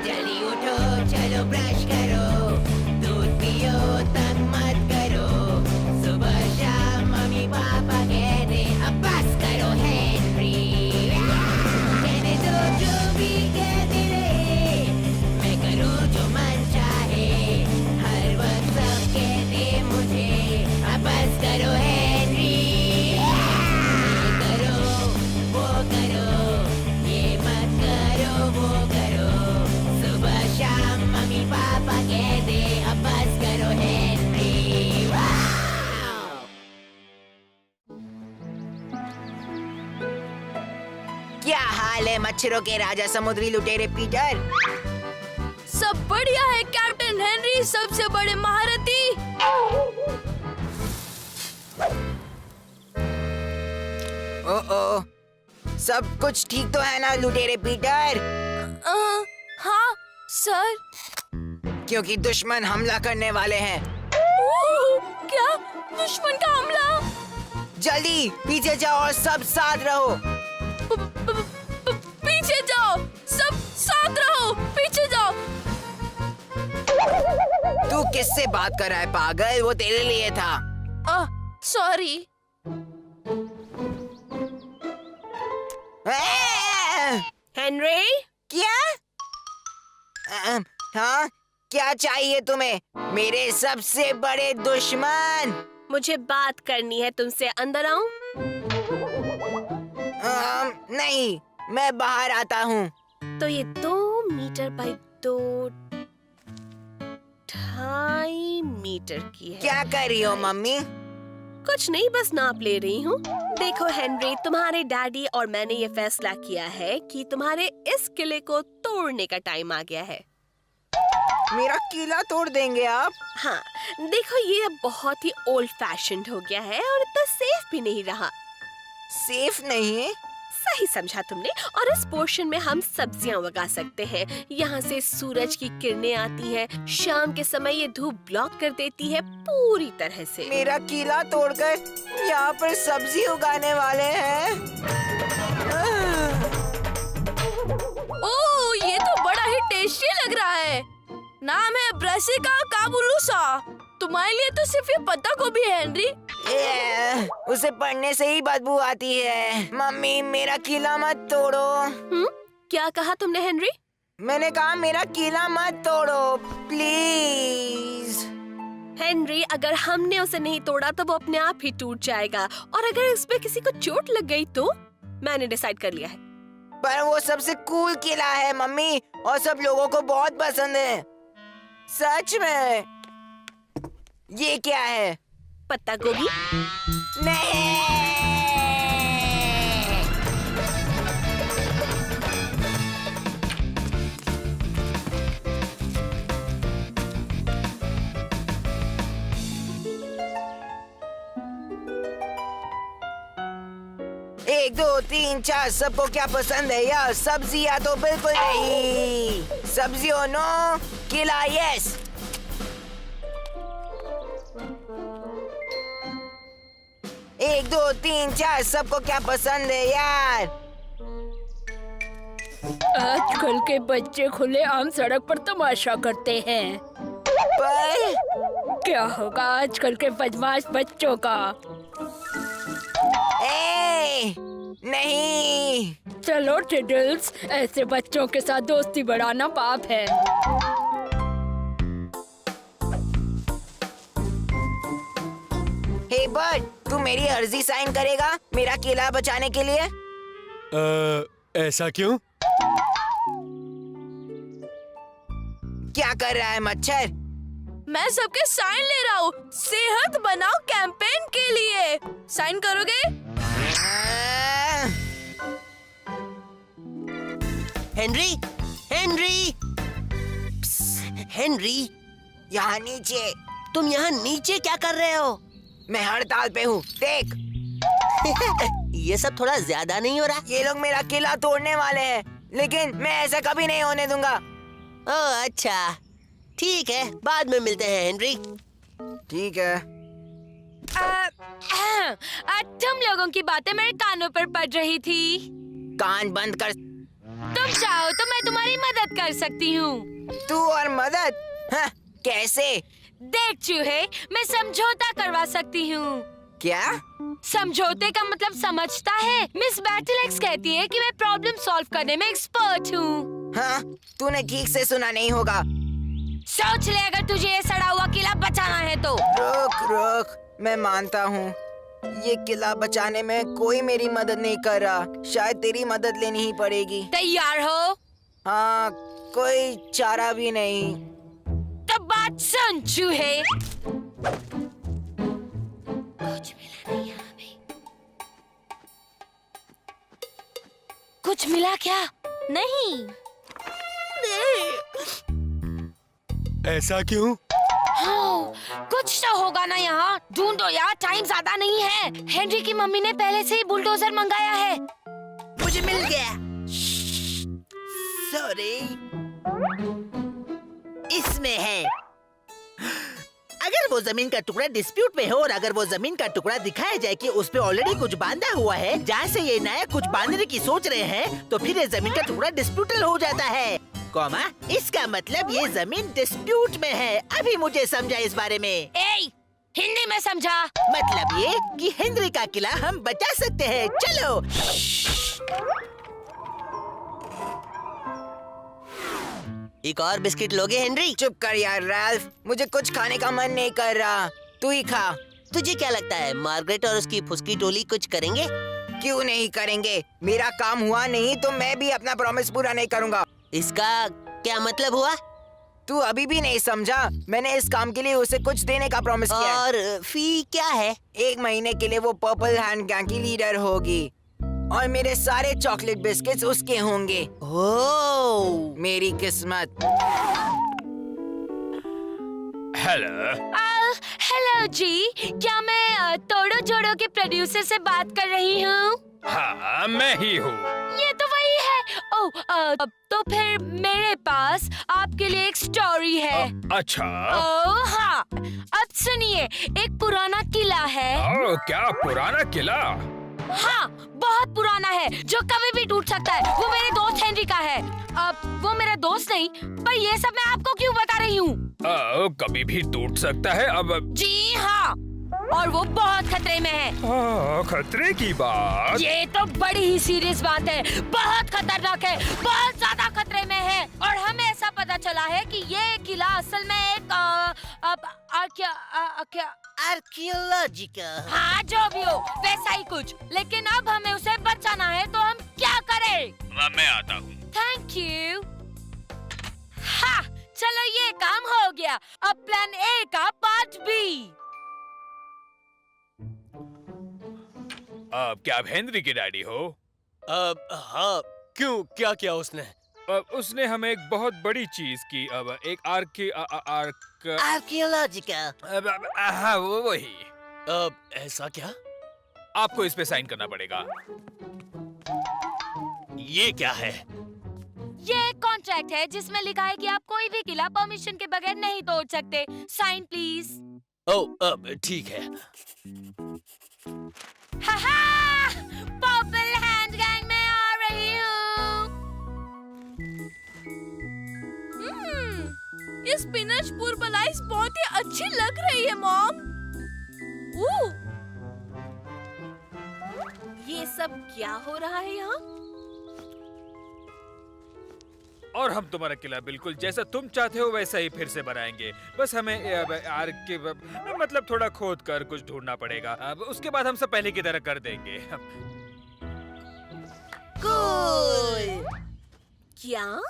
जल्दी उठो, चलो ब्रश करो, दूध पियो, तंग मत करो, सुबह शाम मम्मी पापा कहते अब बस करो हेनरी। कहने दो जो भी कहते रहे, मैं करूँ जो मन चाहे, हर वक्त सब कहते मुझे अब बस करो हेनरी। ये करो, वो करो, ये मत करो, वो करो, सुबह शाम मम्मी पापा कहते अब बस करो हेनरी। वाव! क्या हाल है मच्छरों के राजा समुद्री लुटेरे पीटर? सब बढ़िया है कैप्टन हेनरी, सबसे बड़े महारथी। ओ सब कुछ ठीक तो है ना लुटेरे पीटर? हाँ सर। क्योंकि दुश्मन हमला करने वाले हैं। क्या दुश्मन का हमला? जल्दी पीछे जाओ और सब साथ रहो। पीछे जाओ, सब साथ रहो, पीछे जाओ। तू किससे बात कर रहा है पागल? वो तेरे लिए था। सॉरी। हेनरी? क्या? हाँ, क्या चाहिए तुम्हें? मेरे सबसे बड़े दुश्मन। मुझे बात करनी है तुमसे, अंदर आऊं? नहीं, मैं बाहर आता हूँ। तो ये 2 मीटर बाई 2.5 मीटर की है। क्या कर रही हो मम्मी? कुछ नहीं, बस नाप ले रही हूँ। देखो हेनरी, तुम्हारे डैडी और मैंने ये फैसला किया है कि तुम्हारे इस किले को तोड़ने का टाइम आ गया है। मेरा किला तोड़ देंगे आप? हाँ, देखो ये अब बहुत ही ओल्ड फैशन्ड हो गया है और इतना सेफ भी नहीं रहा। सेफ नहीं? सही समझा तुमने। और इस पोर्शन में हम सब्जियां उगा सकते हैं। यहाँ से सूरज की किरणें आती हैं। शाम के समय ये धूप ब्लॉक कर देती है पूरी तरह से। मेरा किला तोड़कर यहाँ पर सब्जी उगाने वाले हैं। ओह, ये तो बड़ा ही टेस्टी लग रहा है। नाम है ब्रासिका काबुलुसा। तुम्हारे लिए तो सिर्फ ये पत्ता गोभी है हेनरी। उसे पढ़ने से ही बदबू आती है। मम्मी मेरा किला मत तोड़ो। क्या कहा तुमने हेनरी? मैंने कहा मेरा किला मत तोड़ो प्लीज। हेनरी, अगर हमने उसे नहीं तोड़ा तो वो अपने आप ही टूट जाएगा। और अगर इस पे किसी को चोट लग गई तो? मैंने डिसाइड कर लिया है। पर वो सबसे कूल किला है मम्मी, और सब लोगों को बहुत पसंद है। सच में। ये क्या है? पत्ता गोभी? नहीं। 1 2 3 4 सबको क्या पसंद है यार? सब्जियां तो बिल्कुल नहीं। सब्जियों नो, किला यस। एक दो तीन चार सबको क्या पसंद है यार? आजकल के बच्चे खुले आम सड़क पर तमाशा करते हैं। पर क्या होगा आजकल के बदमाश बच्चों का? नहीं। चलो टिडल्स, ऐसे बच्चों के साथ दोस्ती बढ़ाना पाप है। हे बर्ड, तू मेरी अर्जी साइन करेगा मेरा किला बचाने के लिए? ऐसा क्यों? क्या कर रहा है मच्छर? मैं सबके साइन ले रहा हूँ सेहत बनाओ कैंपेन के लिए। साइन करोगे? हेनरी, हेनरी, हेनरी, यहाँ नीचे। तुम यहाँ नीचे क्या कर रहे हो? मैं हड़ताल पे हूँ, देख। ये सब थोड़ा ज्यादा नहीं हो रहा? ये लोग मेरा किला तोड़ने वाले हैं, लेकिन मैं ऐसा कभी नहीं होने दूंगा। ओह अच्छा, ठीक है, बाद में मिलते हैं हेनरी। ठीक है। तुम लोगों की बातें मेरे कानों पर पड़ रही थी। कान बंद कर तुम चाहो तो मैं तुम्हारी मदद कर सकती हूँ। तू और मदद? हाँ, कैसे? देख चूहे, मैं समझौता करवा सकती हूँ। क्या? समझौते का मतलब समझता है? मिस बैटलएक्स कहती है कि मैं प्रॉब्लम सॉल्व करने में एक्सपर्ट हूँ। हाँ, तूने ठीक से सुना नहीं होगा। सोच ले, अगर तुझे ये सड़ा हुआ किला बचाना है तो। रुक, मैं मानता हूँ। ये किला बचाने में कोई मेरी मदद नहीं कर रहा। शायद तेरी मदद लेनी ही पड़ेगी। तैयार हो? हाँ, कोई चारा भी नहीं। तो बात सुन चूहे। कुछ मिला नहीं हमें। कुछ मिला क्या? नहीं। ऐसा क्यों? हाँ, कुछ तो होगा ना यहाँ। ढूंढो यार, टाइम ज्यादा नहीं है। हेनरी की मम्मी ने पहले से ही बुलडोजर मंगाया है। मुझे मिल गया। सॉरी, इसमें है। अगर वो जमीन का टुकड़ा डिस्प्यूट में हो और अगर वो जमीन का टुकड़ा दिखाया जाए कि उस पे ऑलरेडी कुछ बांधा हुआ है, जहाँ से ये नया कुछ बांधने की सोच रहे हैं, तो फिर ये जमीन का टुकड़ा डिस्प्यूटल हो जाता है। कॉमा, इसका मतलब ये जमीन डिस्प्यूट में है। अभी मुझे समझा इस बारे में। ए, हिंदी में समझा। मतलब ये कि हेनरी का किला हम बचा सकते हैं। चलो। एक और बिस्किट लोगे हेनरी? चुप कर यार राल्फ, मुझे कुछ खाने का मन नहीं कर रहा। तू ही खा। तुझे क्या लगता है मार्गरेट और उसकी फुसकी टोली कुछ करेंगे? क्यों नहीं करेंगे? मेरा काम हुआ नहीं तो मैं भी अपना प्रॉमिस पूरा नहीं करूँगा। इसका क्या मतलब हुआ? तू अभी भी नहीं समझा? मैंने इस काम के लिए उसे कुछ देने का प्रॉमिस किया है। और फी क्या है? 1 महीने के लिए वो पर्पल हैंड गैंग की लीडर होगी और मेरे सारे चॉकलेट बिस्किट्स उसके होंगे। ओह, मेरी किस्मत। हेलो। हेलो जी, क्या मैं तोड़ो जोड़ो के प्रोड्यूसर से बात कर रही हूँ? हाँ, मैं ही हूँ। ये तो वही है। ओह, तो फिर मेरे पास आपके लिए एक स्टोरी है। अच्छा। ओह हाँ, अब सुनिए। एक पुराना किला है। ओह, क्या पुराना किला? हाँ, बहुत पुराना है जो कभी भी टूट सकता है। वो मेरे दोस्त हेनरी का है। अब वो मेरा दोस्त नहीं, पर ये सब मैं आपको क्यों बता रही हूँ? कभी भी टूट सकता है। अब जी हाँ, और वो बहुत खतरे में है। खतरे की बात? ये तो बड़ी ही सीरियस बात है। बहुत खतरनाक है, बहुत ज्यादा खतरे में है। और हमें ऐसा पता चला है कि ये किला असल में एक आर्कियोलॉजिकल। हाँ, जो भी हो वैसा ही कुछ। लेकिन अब हमें उसे बचाना है, तो हम क्या करें? मैं आता हूँ। Thank you. हाँ, चलो ये काम हो गया। अब प्लान ए का पार्ट बी। क्या आप हेनरी के डैडी हो? हाँ, क्यों? क्या किया उसने? उसने हमें एक बहुत बड़ी चीज की। अब एक आर्कियोलॉजिकल। हाँ, वो वही। ऐसा क्या? आपको इस पे साइन करना पड़ेगा। ये क्या है? ये कॉन्ट्रैक्ट है जिसमें लिखा है कि आप कोई भी किला परमिशन के बगैर नहीं तोड़ सकते। Sign please. ओह, ठीक है। हाहा! पर्पल हैंड गैंग में आ रही हूँ। ये स्पिनच पुरबलाइस बहुत ही अच्छी लग रही है मॉम। ये सब क्या हो रहा है यहाँ? और हम तुम्हारा किला बिल्कुल जैसा तुम चाहते हो वैसा ही फिर से बनाएंगे। बस हमें मतलब थोड़ा खोद कर कुछ ढूंढना पड़ेगा। अब उसके बाद हम सब पहले की तरह कर देंगे। कूल। क्या?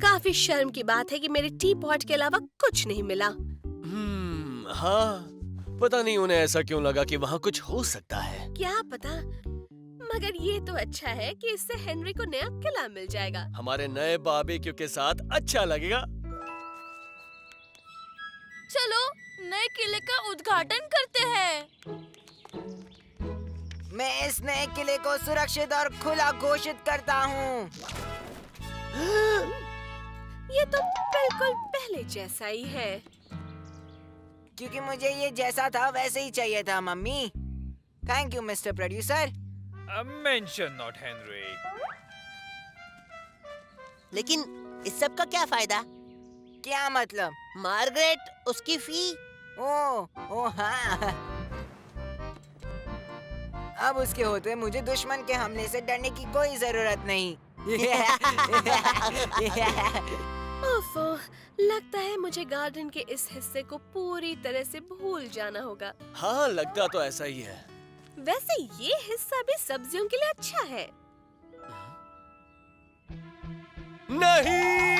काफी शर्म की बात है कि मेरे टी पॉट के अलावा कुछ नहीं मिला। हाँ, पता नहीं उन्हें ऐसा क्यों लगा कि वहाँ कुछ हो सकता है। क्या पता, मगर ये तो अच्छा है कि इससे हेनरी को नया किला मिल जाएगा। हमारे नए बारबेक्यू के साथ अच्छा लगेगा। चलो नए किले का उद्घाटन करते हैं। मैं इस नए किले को सुरक्षित और खुला घोषित करता हूँ। ये तो बिल्कुल पहले जैसा ही है। क्योंकि मुझे ये जैसा था वैसे ही चाहिए था mummy. Thank you mister producer. Mention not Henry. लेकिन इस सब का क्या फायदा? क्या मतलब? मार्गरेट, उसकी फी। ओ हाँ। अब उसके होते मुझे दुश्मन के हमले से डरने की कोई जरूरत नहीं। ओफो, लगता है मुझे गार्डन के इस हिस्से को पूरी तरह से भूल जाना होगा। हाँ, लगता तो ऐसा ही है। वैसे ये हिस्सा भी सब्जियों के लिए अच्छा है। नहीं।